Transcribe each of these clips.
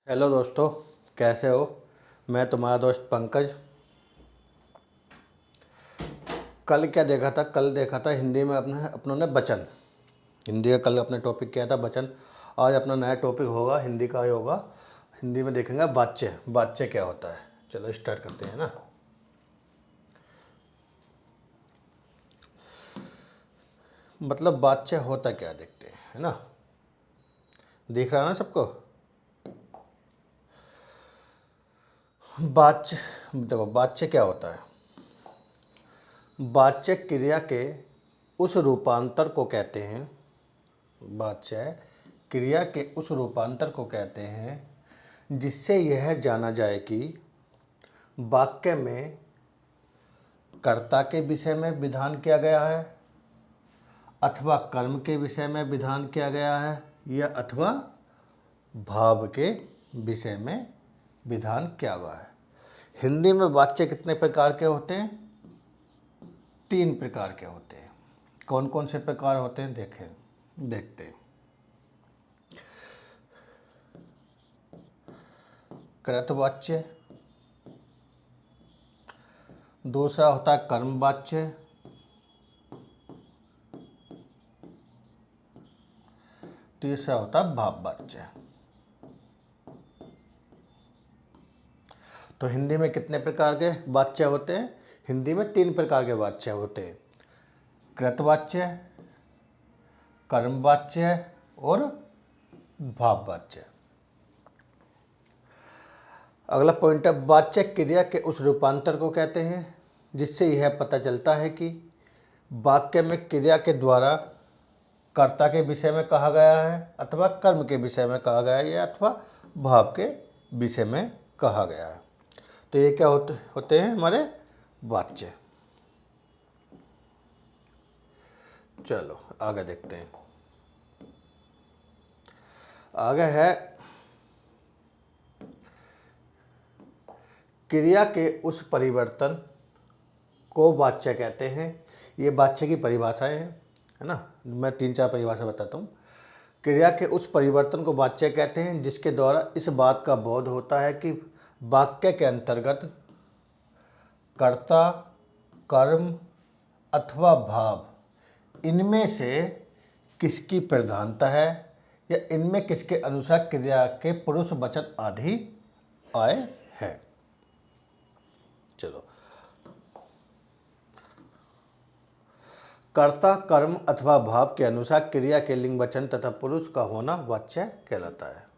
Hello दोस्तों, कैसे हो। मैं तुम्हारा दोस्त पंकज। कल क्या देखा था? कल देखा था हिंदी में अपनों ने वचन। हिंदी का कल अपने टॉपिक किया था वचन। आज अपना नया टॉपिक होगा, हिंदी का ही होगा। हिंदी में देखेंगे वाच्य। वाच्य क्या होता है। चलो स्टार्ट करते हैं ना। मतलब वाच्य होता क्या, देखते हैं, है ना। दिख रहा है ना सबको। वाच्य, देखो वाच्य क्या होता है। वाच्य क्रिया के उस रूपांतर को कहते हैं। वाच्य क्रिया के उस रूपांतर को कहते हैं जिससे यह जाना जाए कि वाक्य में कर्ता के विषय में विधान किया गया है अथवा कर्म के विषय में विधान किया गया है या अथवा भाव के विषय में विधान किया हुआ है। हिंदी में वाच्य कितने प्रकार के होते हैं? 3 प्रकार के होते हैं। कौन कौन से प्रकार होते हैं देखते हैं। कृतवाच्य, दूसरा होता है कर्मवाच्य, तीसरा होता है भाववाच्य। तो हिंदी में कितने प्रकार के वाच्य होते हैं? हिंदी में 3 प्रकार के वाच्य होते हैं। कृतवाच्य, कर्मवाच्य और भाववाच्य। अगला पॉइंट है, वाच्य क्रिया के उस रूपांतर को कहते हैं जिससे यह पता चलता है कि वाक्य में क्रिया के द्वारा कर्ता के विषय में कहा गया है अथवा कर्म के विषय में कहा गया है या अथवा भाव के विषय में कहा गया है। तो ये क्या होते हैं हमारे वाच्य। चलो आगे देखते हैं। आगे है क्रिया के उस परिवर्तन को वाच्य कहते हैं। ये वाच्य की परिभाषाएं हैं, है ना। मैं 3-4 परिभाषा बताता हूँ। क्रिया के उस परिवर्तन को वाच्य कहते हैं जिसके द्वारा इस बात का बोध होता है कि वाक्य के अंतर्गत कर्ता, कर्म अथवा भाव इनमें से किसकी प्रधानता है या इनमें किसके अनुसार क्रिया के पुरुष वचन आदि आए हैं। चलो, कर्ता, कर्म अथवा भाव के अनुसार क्रिया के लिंग वचन तथा पुरुष का होना वाच्य कहलाता है।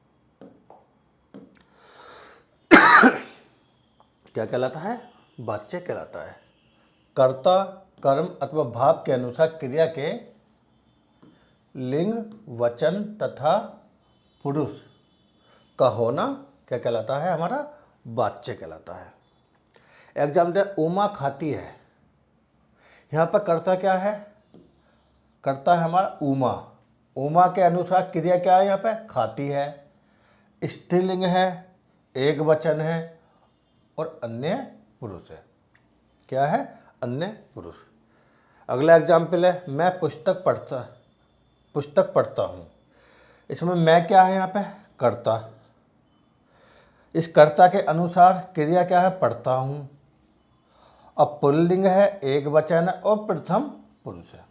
क्या कहलाता है? वाच्य कहलाता है। कर्ता, कर्म अथवा भाव के अनुसार क्रिया के लिंग, वचन तथा पुरुष का होना क्या कहलाता है? हमारा वाच्य कहलाता है। एग्जाम्पल, उमा खाती है। यहाँ पर कर्ता क्या है? कर्ता है हमारा उमा। उमा के अनुसार क्रिया क्या है? यहाँ पे खाती है। स्त्रीलिंग है, एक वचन है और अन्य पुरुष है। क्या है? अन्य पुरुष। अगला एग्जाम्पल है, मैं पुस्तक पढ़ता हूँ। इसमें मैं क्या है? यहाँ पे कर्ता। इस कर्ता के अनुसार क्रिया क्या है? पढ़ता हूँ। अब पुल्लिंग है, एक वचन है और प्रथम पुरुष है।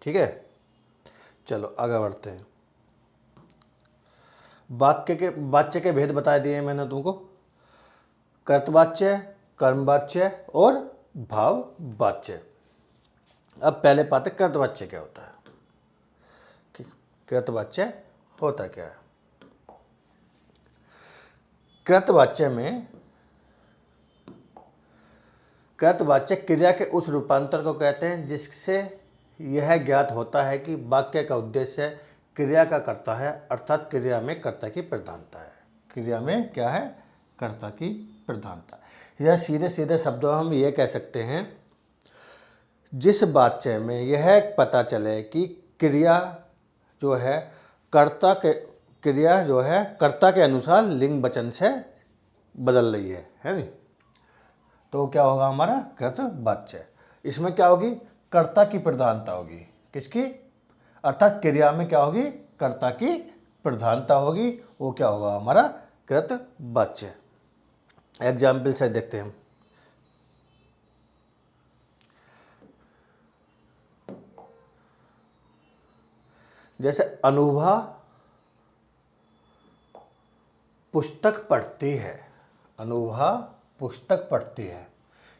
ठीक है, चलो आगे बढ़ते हैं। वाच्य के भेद बता दिए मैंने तुमको। कृतवाच्य, कर्मवाच्य और भाववाच्य। अब पहले पाते कृतवाच्य क्या होता है। कृतवाच्य होता क्या है? कृतवाच्य क्रिया के उस रूपांतर को कहते हैं जिससे यह ज्ञात होता है कि वाक्य का उद्देश्य क्रिया का कर्ता है, अर्थात क्रिया में कर्ता की प्रधानता है। क्रिया में क्या है? कर्ता की प्रधानता। यह सीधे सीधे शब्दों में हम ये कह सकते हैं, जिस वाच्य में यह पता चले कि क्रिया जो है कर्ता के अनुसार लिंग वचन से बदल रही है नहीं, तो क्या होगा हमारा कृतवाच्य। इसमें क्या होगी? कर्ता की प्रधानता होगी। किसकी? अर्थात क्रिया में क्या होगी? कर्ता की प्रधानता होगी वो क्या होगा हमारा कृतवाच्य। एग्जाम्पल से देखते हैं हम। जैसे अनुभा पुस्तक पढ़ती है, अनुभा पुस्तक पढ़ती है।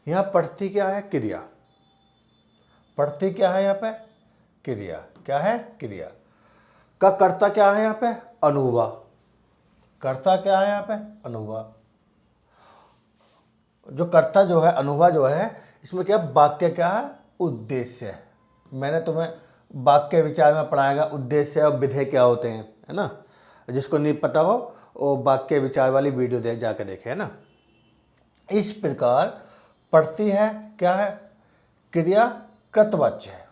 यहाँ पढ़ती क्या है? क्रिया। पढ़ती क्या है यहाँ पे? क्रिया। क्या है? क्रिया। का कर्ता क्या है यहाँ पे? अनुभा। कर्ता क्या है यहाँ पे? अनुभा। जो कर्ता जो है, अनुभा जो है, इसमें क्या वाक्य क्या है? उद्देश्य है। मैंने तुम्हें वाक्य विचार में पढ़ाएगा उद्देश्य और विधेय क्या होते हैं, है ना। जिसको नहीं पता हो वो वाक्य विचार वाली वीडियो दे जाके देखे, है ना। इस प्रकार पढ़ती है क्या है? क्रिया कृतवाच्य है,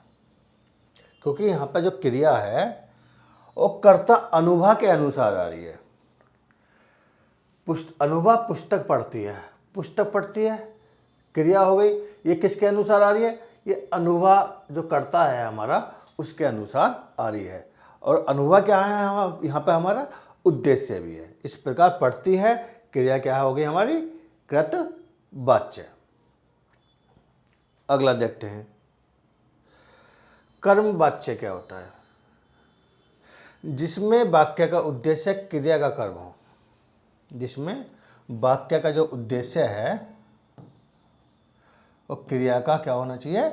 क्योंकि यहाँ पर जो क्रिया है वो कर्ता अनुभा के अनुसार आ रही है। अनुभा पुस्तक पढ़ती है, पुस्तक पढ़ती है, क्रिया हो गई। ये किसके अनुसार आ रही है? ये अनुभा जो कर्ता है हमारा उसके अनुसार आ रही है। और अनुभा क्या है यहाँ पे? हमारा उद्देश्य भी है। इस प्रकार पढ़ती है, क्रिया क्या हो गई हमारी? कृतवाच्य। अगला देखते हैं, कर्मवाच्य क्या होता है? जिसमें वाक्य का उद्देश्य क्रिया का कर्म हो। जिसमें वाक्य का जो उद्देश्य है वो क्रिया का क्या होना चाहिए?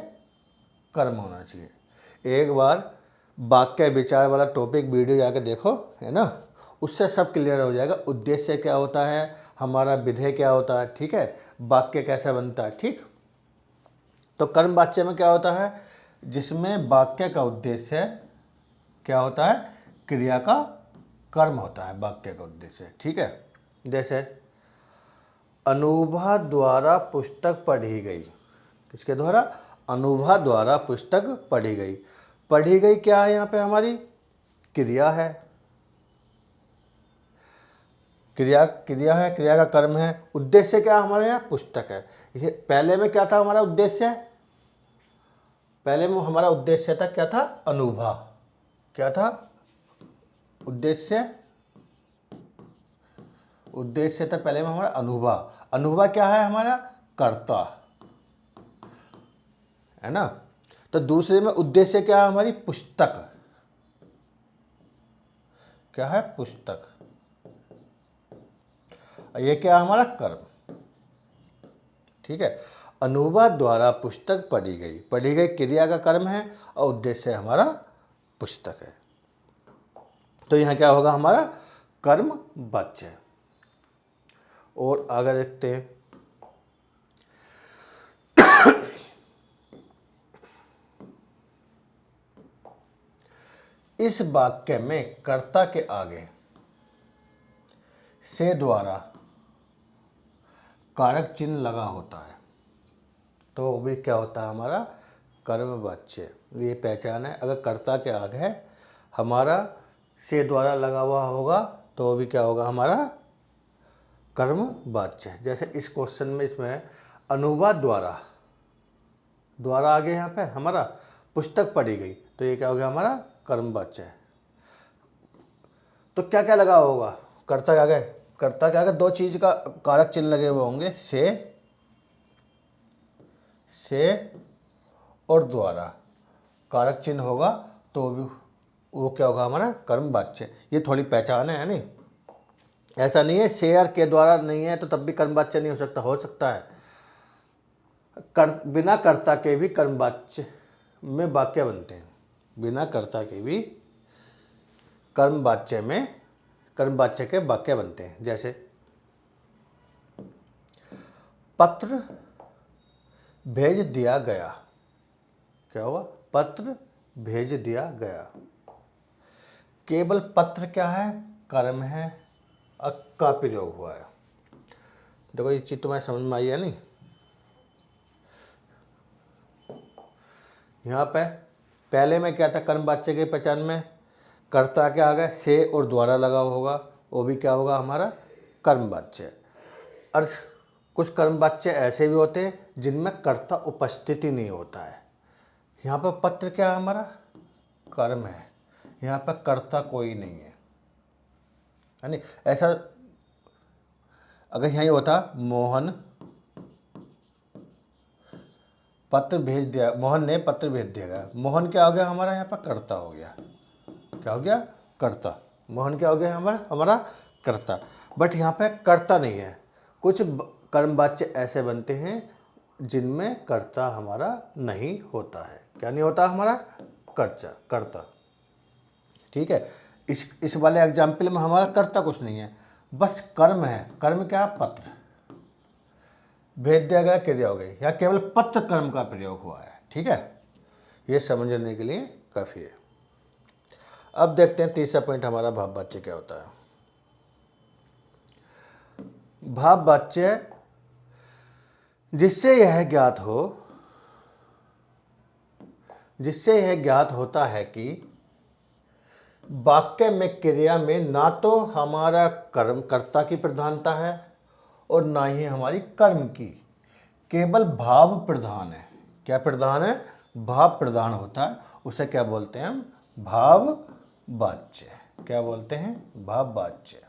कर्म होना चाहिए। एक बार वाक्य विचार वाला टॉपिक वीडियो जाके देखो, है ना, उससे सब क्लियर हो जाएगा। उद्देश्य क्या होता है हमारा, विधेय क्या होता है, ठीक है, वाक्य कैसे बनता है, ठीक। तो कर्म वाच्य में क्या होता है? जिसमें वाक्य का उद्देश्य क्या होता है? क्रिया का कर्म होता है वाक्य का उद्देश्य, ठीक है। जैसे अनुभा द्वारा पुस्तक पढ़ी गई। किसके द्वारा? अनुभा द्वारा पुस्तक पढ़ी गई। पढ़ी गई क्या है यहाँ पे? हमारी क्रिया है। क्रिया है, क्रिया का कर्म है। उद्देश्य क्या हमारे यहाँ? पुस्तक है। ये पहले में क्या था हमारा उद्देश्य? पहले में हमारा उद्देश्य था क्या था? अनुभा। क्या था उद्देश्य? उद्देश्य था पहले में हमारा अनुभा। अनुभा क्या है हमारा? कर्ता, है ना। तो दूसरे में उद्देश्य क्या है हमारी? पुस्तक। क्या है? पुस्तक। ये क्या है हमारा? कर्म, ठीक है। अनुभा द्वारा पुस्तक पढ़ी गई। पढ़ी गई क्रिया का कर्म है और उद्देश्य हमारा पुस्तक है। तो यहाँ क्या होगा हमारा? कर्म वाच्य। और आगे देखते हैं, इस वाक्य में कर्ता के आगे से द्वारा कारक चिन्ह लगा होता है तो वो भी क्या होता है हमारा? कर्मवाच्य। ये पहचान है। अगर कर्ता के आगे हमारा से द्वारा लगा हुआ होगा तो वो भी क्या होगा हमारा? कर्मवाच्य। जैसे इस क्वेश्चन में इसमें अनुभा द्वारा आगे यहाँ पे हमारा पुस्तक पढ़ी गई तो ये क्या हो गया हमारा? कर्मवाच्य है। तो क्या क्या लगा होगा कर्ता के आगे? कर्ता के आगे दो चीज का कारक चिन्ह लगे हुए होंगे, से और द्वारा कारक चिन्ह होगा तो वो क्या होगा हमारा? कर्मवाच्य। ये थोड़ी पहचान है नहीं। ऐसा नहीं है से और के द्वारा नहीं है तो तब भी कर्मवाच्य नहीं हो सकता। हो सकता है। बिना कर्ता के भी कर्मवाच्य में वाक्य बनते हैं। बिना कर्ता के भी कर्मवाच्य के वाक्य बनते हैं। जैसे पत्र भेज दिया गया। क्या हुआ? पत्र भेज दिया गया। केवल पत्र क्या है? कर्म है, अक का प्रयोग हुआ है। देखो ये चीज तुम्हें समझ में आई है नहीं? यहाँ पे पहले में क्या था? कर्मवाच्य के पहचान में कर्ता के आगे से और द्वारा लगा होगा, वो भी क्या होगा हमारा? कर्मवाच्य। और कुछ कर्मवाच्य ऐसे भी होते हैं जिनमें कर्ता उपस्थिति नहीं होता है। यहाँ पर पत्र क्या है हमारा? कर्म है। यहाँ पर कर्ता कोई नहीं है। है नहीं। ऐसा अगर यहाँ ये होता मोहन पत्र भेज दिया, मोहन ने पत्र भेज दिया, मोहन क्या हो गया हमारा यहाँ पर कर्ता हो गया, क्या हो गया कर्ता, मोहन क्या हो गया हमारा कर्ता। बट यहाँ पे कर्ता नहीं है, कुछ कर्म वाच्य ऐसे बनते हैं जिनमें कर्ता हमारा नहीं होता है। क्या नहीं होता हमारा कर्ता। ठीक है, इस वाले एग्जाम्पल में हमारा कर्ता कुछ नहीं है, बस कर्म है। कर्म क्या, पत्र भेज दिया गया, क्रिया हो गई, या केवल पत्र कर्म का प्रयोग हुआ है। ठीक है, ये समझने के लिए काफ़ी है। अब देखते हैं तीसरा पॉइंट हमारा भाव वाच्य क्या होता है। भाव वाच्य जिससे यह ज्ञात होता है कि वाक्य में क्रिया में ना तो हमारा कर्ता की प्रधानता है और ना ही हमारी कर्म की, केवल भाव प्रधान है। क्या प्रधान है, भाव प्रधान होता है, उसे क्या बोलते हैं हम, भाव वाच्य। क्या बोलते हैं, भाव वाच्य।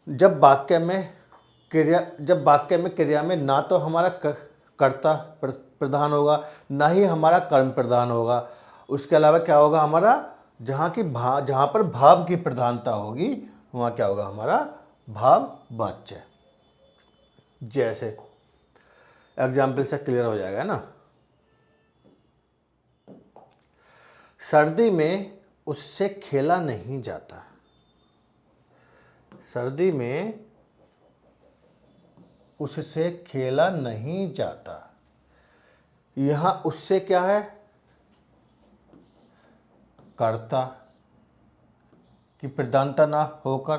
जब वाक्य में क्रिया में ना तो हमारा कर्ता प्रधान होगा, ना ही हमारा कर्म प्रधान होगा, उसके अलावा क्या होगा हमारा, जहाँ पर भाव की प्रधानता होगी वहाँ क्या होगा हमारा भाव वाच्य। जैसे एग्जाम्पल से क्लियर हो जाएगा ना। सर्दी में उससे खेला नहीं जाता, सर्दी में उससे खेला नहीं जाता। यहां उससे क्या है, कर्ता की प्रधानता ना होकर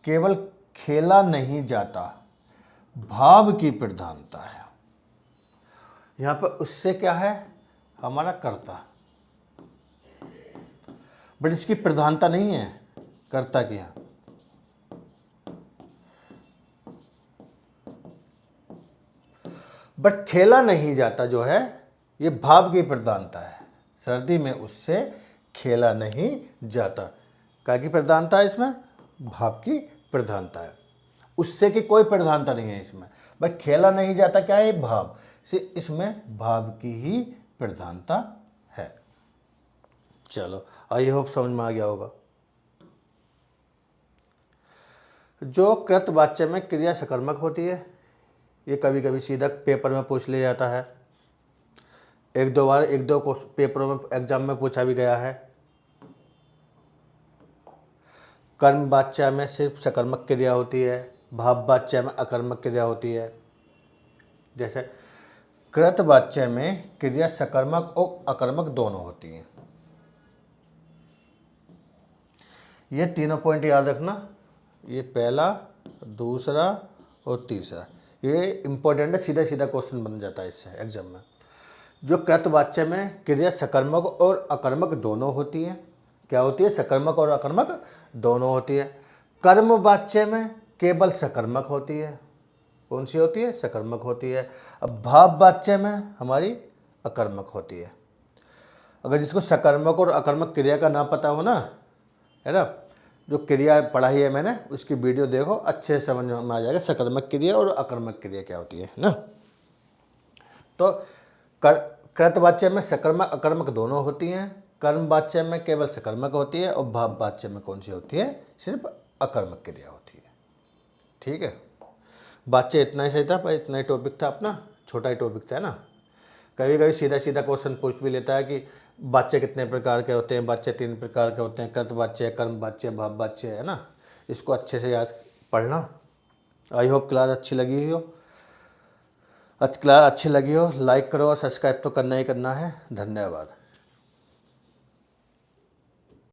केवल खेला नहीं जाता, भाव की प्रधानता है। यहां पर उससे क्या है, हमारा कर्ता, बट इसकी प्रधानता नहीं है कर्ता की। यहां बट खेला नहीं जाता जो है ये भाव की प्रधानता है। सर्दी में उससे खेला नहीं जाता, क्या की प्रधानता है इसमें, भाव की प्रधानता है। उससे की कोई प्रधानता नहीं है इसमें, बट खेला नहीं जाता क्या है, भाव से, इसमें भाव की ही प्रधानता है। चलो आई होप समझ में आ गया होगा। जो कृत वाच्य में क्रिया सकर्मक होती है, ये कभी कभी सीधा पेपर में पूछ लिया जाता है, एक दो को पेपरों में एग्जाम में पूछा भी गया है। कर्म वाच्य में सिर्फ सकर्मक क्रिया होती है, भाव वाच्य में अकर्मक क्रिया होती है। जैसे कृत वाच्य में क्रिया सकर्मक और अकर्मक दोनों होती हैं। ये तीनों पॉइंट याद रखना, ये पहला, दूसरा और तीसरा, ये इंपॉर्टेंट है, सीधा सीधा क्वेश्चन बन जाता है इससे एग्जाम में। जो कृत वाच्य में क्रिया सकर्मक और अकर्मक दोनों होती हैं, क्या होती है, सकर्मक और अकर्मक दोनों होती है। कर्म वाच्य में केवल सकर्मक होती है, कौन सी होती है, सकर्मक होती है। अब भाव वाच्य में हमारी अकर्मक होती है। अगर जिसको सकर्मक और अकर्मक क्रिया का ना पता हो ना, है ना, जो क्रिया पढ़ाई है मैंने उसकी वीडियो देखो, अच्छे से समझ में आ जाएगा सकर्मक क्रिया और अकर्मक क्रिया क्या होती है ना। तो कृत वाच्य में सकर्मक अकर्मक दोनों होती हैं, कर्म वाच्य में केवल सकर्मक होती है, और भाव वाच्य में कौन सी होती है, सिर्फ अकर्मक क्रिया होती है। ठीक है, वाच्य इतना ही सही था, पर इतना ही टॉपिक था अपना, छोटा ही टॉपिक था ना। कभी कभी सीधा सीधा क्वेश्चन पूछ भी लेता है कि वाच्य कितने प्रकार के होते हैं, वाच्य 3 प्रकार के होते हैं, कृत वाच्य, कर्म वाच्य, भाव वाच्य, है ना। इसको अच्छे से याद पढ़ना। आई होप क्लास अच्छी लगी हो, लाइक करो और सब्सक्राइब तो करना ही करना है। धन्यवाद।